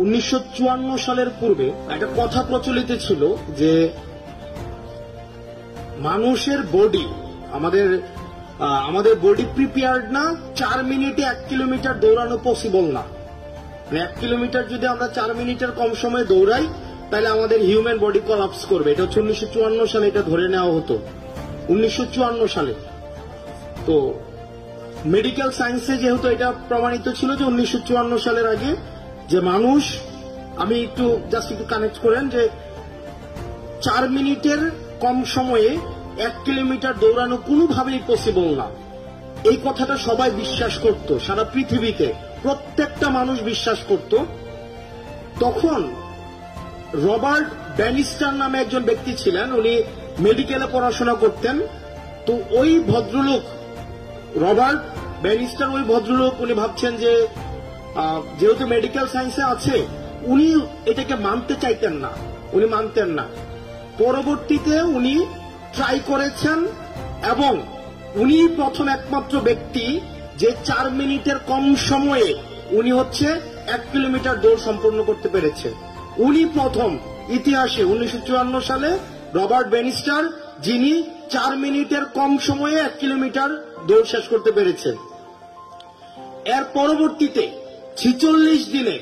1954 সালের পূর্বে একটা কথা প্রচলিত ছিল যে মানুষের বডি আমাদের বডি প্রিপেয়ার্ড না 4 মিনিটে 1 কিলোমিটার দৌড়ানো পসিবল না। 1 কিলোমিটার যদি আমরা 4 মিনিটের কম সময়ে দৌড়াই তাহলে আমাদের হিউম্যান বডি কোলাপস করবে। এটা হচ্ছে 1954 সালে এটা ধরে নেওয়া হতো। 1954 সালে তো মেডিকেল সায়েন্সে যেহেতু এটা প্রমাণিত ছিল যে 1954 সালের আগে যে মানুষ, আমি একটু কানেক্ট করেন যে 4 মিনিটের কম সময়ে 1 কিলোমিটার দৌড়ানো কোনোভাবেই পসিবল না। এই কথাটা সবাই বিশ্বাস করত, সারা পৃথিবীতে প্রত্যেকটা মানুষ বিশ্বাস করত। তখন রবার্ট ব্যানিস্টার নামে একজন ব্যক্তি ছিলেন, উনি মেডিকেলে পড়াশোনা করতেন। তো ওই ভদ্রলোক রবার্ট ব্যানিস্টার, ওই ভদ্রলোক উনি ভাবছেন যে যেহেতু মেডিকেল সায়েন্সে আছে, উনি এটাকে মানতে চাইতেন না, উনি মানতেন না। পরবর্তীতে উনি ট্রাই করেছেন এবং উনি প্রথম একমাত্র ব্যক্তি যে 4 মিনিটের কম সময়ে উনি হচ্ছে 1 কিলোমিটার দৌড় সম্পন্ন করতে পেরেছে। উনি প্রথম ইতিহাসে 1954 সালে রবার্ট ব্যানিস্টার, যিনি 4 মিনিটের কম সময়ে 1 কিলোমিটার দৌড় শেষ করতে পেরেছেন। এর পরবর্তীতে 46 দিনে